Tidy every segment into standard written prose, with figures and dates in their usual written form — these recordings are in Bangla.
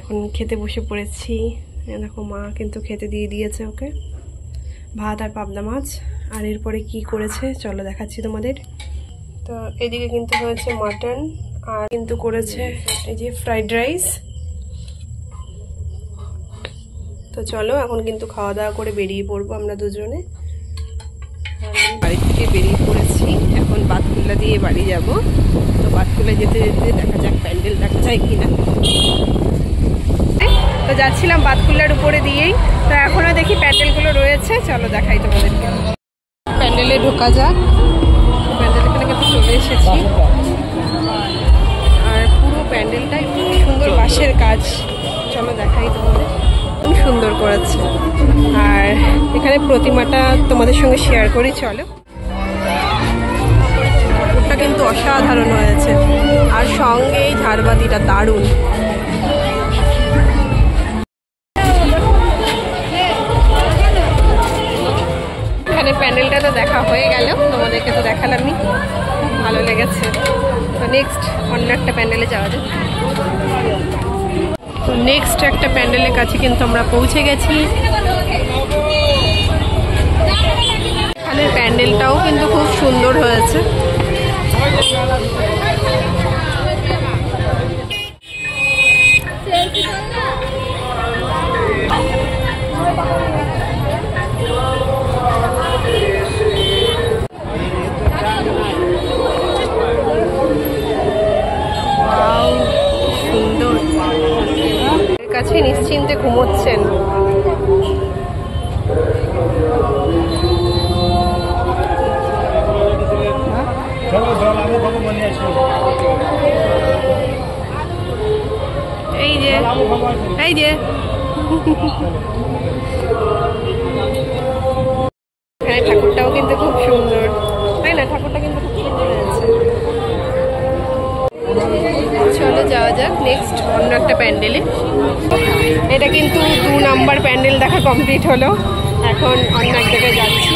এখন খেতে বসে পড়েছি। দেখো মা কিন্তু খেতে দিয়ে দিয়েছে ওকে, ভাত আর পাবদা মাছ। আর এরপরে কি করেছে চলো দেখাচ্ছি তোমাদের। তো এদিকে কিন্তু হয়েছে মাটন, আর কিন্তু করেছে এই যে ফ্রাইড রাইস। তো চলো এখন কিন্তু খাওয়া দাওয়া করে বেরিয়ে পড়বো আমরা দুজনে। বাড়ি থেকে বেরিয়ে পড়েছি, এখন বাতকুল্লা দিয়ে বাড়ি যাব। তো বাতকুল্লা যেতে যেতে দেখা যাক প্যান্ডেল দেখা যায় কিনা। তো যাচ্ছিলাম বাতকুল্লার উপরে দিয়েই, তো এখনও দেখি প্যান্ডেলগুলো রয়েছে, চলো দেখাই তোমাদেরকে। প্যান্ডেলে ঢোকা যাক। প্যান্ডেল এখানে কিন্তু চলে এসেছি, আর পুরো প্যান্ডেলটাই খুব সুন্দর বাঁশের কাজ। চলো দেখাই তোমাদের, খুব সুন্দর করেছে। আর এখানে প্রতিমাটা তোমাদের সঙ্গে শেয়ার করি চলো। ঠাকুরটা কিন্তু অসাধারণ হয়েছে, আর সঙ্গে এই ঝাড়বাতিটা দারুণ। এখানে প্যান্ডেলটা তো দেখা হয়ে গেল, তোমাদেরকে তো দেখালামই, ভালো লেগেছে। তো নেক্সট অন্য একটা প্যান্ডেলে যাওয়া যাক। তো নেক্সট একটা প্যান্ডেলের কাছে কিন্তু আমরা পৌঁছে গেছি। এখানের প্যান্ডেলটাও কিন্তু খুব সুন্দর হয়েছে। সুন্দর, এর কাছে নিশ্চিন্তে ঘুমোচ্ছেন। এই যে এই যে হ্যাঁ, ঠাকুরটাও কিন্তু খুব সুন্দর, তাই না? ঠাকুরটা কিন্তু খুব সুন্দর হয়েছে। চলো যাওয়া যাক নেক্সট অন্য একটা প্যান্ডেলে। এটা কিন্তু 2 নাম্বার প্যান্ডেল দেখা কমপ্লিট হলো, এখন অন্য এক জায়গায় যাচ্ছি।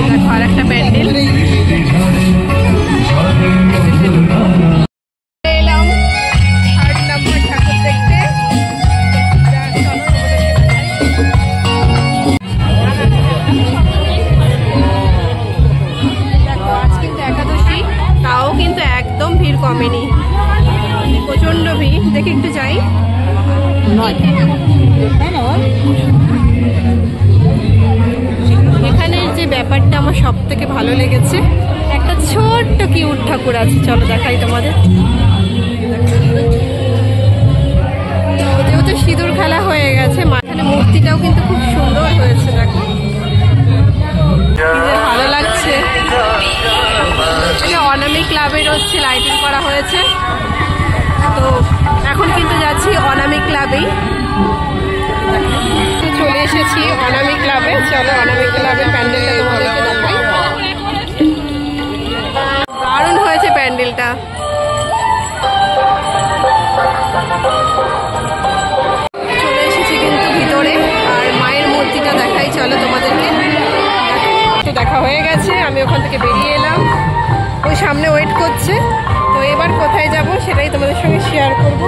দেখো আর একটা প্যান্ডেল এলাম, 3 নম্বর ঠাকুর দেখতে। একাদশী, তাও কিন্তু একদম ভিড় কমেনি, প্রচন্ড ভিড়। দেখে একটু যাই। এখানের যে ব্যাপারটা আমার সব থেকে ভালো লেগেছে, একটা ছোট্ট কিউট ঠাকুর আছে, চলো দেখাই তোমাদের। যেহেতু সিঁদুর খেলা হয়ে গেছে, মাঝখানে মূর্তিটাও কিন্তু খুব সুন্দর হয়েছে। দেখো ভালো লাগছে। অনামিক ক্লাবের হচ্ছে লাইটিং করা হয়েছে, তো এখন কিন্তু যাচ্ছি অনামিক ক্লাবেই। চলে এসেছি অনামিক ক্লাবে, চলো অনামিক ক্লাবের প্যান্ডেলটা তোমাদেরকে দেখাই। দারুণ হয়েছে প্যান্ডেলটা। চলে এসেছি কিন্তু ভিতরে, আর মায়ের মূর্তিটা দেখাই চলো তোমাদেরকে। দেখা হয়ে গেছে, আমি ওখান থেকে বেরিয়ে এলাম, ওই সামনে ওয়েট করছে। তো এবার কোথায় যাব সেটাই তোমাদের সঙ্গে শেয়ার করব।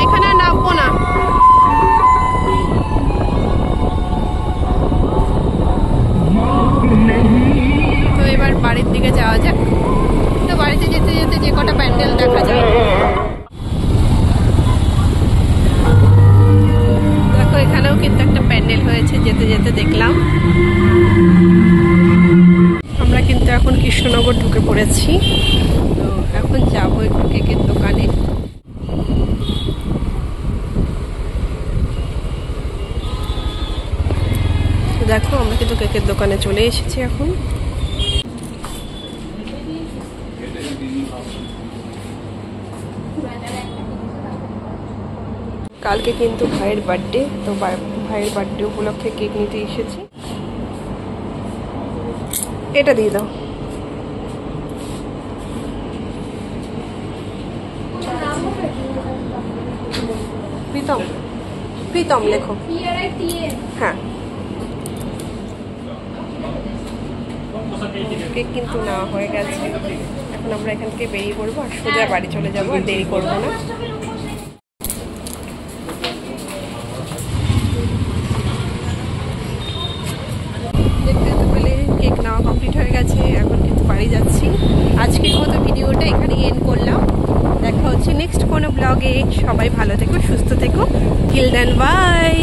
এখানে নামবো না, তো এবার বাড়ির দিকে যাওয়া যাক। তো বাড়িতে যেতে যেতে যে কটা প্যান্ডেল দেখা যায়। দেখো এখানেও কিন্তু একটা প্যান্ডেল হয়েছে, যেতে যেতে দেখলাম। আমরা কিন্তু এখন কৃষ্ণনগর ঢুকে পড়েছি, তো এখন যাবো একটু কেকের দোকানে। দেখো আমরা কিন্তু কেকের দোকানে চলে এসেছি এখন। কালকে কিন্তু ভাইয়ের বার্থডে, তো ভাইয়ের বার্থডে উপলক্ষে কেক নিতে এসেছি। এটা দিয়ে দাও। প্রীতম, প্রীতম লেখো। হ্যাঁ, কেক কিন্তু নেওয়া হয়ে গেছে। এখন আমরা এখান থেকে বেরিয়ে পড়বো আর সোজা বাড়ি চলে যাবো, আর দেরি করবো না। দেখতে পেলে কেক নেওয়া কমপ্লিট হয়ে গেছে, এখন কিন্তু বাড়ি যাচ্ছি। আজকের মতো ভিডিওটা এখানেই এন্ড করলাম। দেখা হচ্ছে নেক্সট কোনো ব্লগে। সবাই ভালো থেকো, সুস্থ থেকো। Till then, by.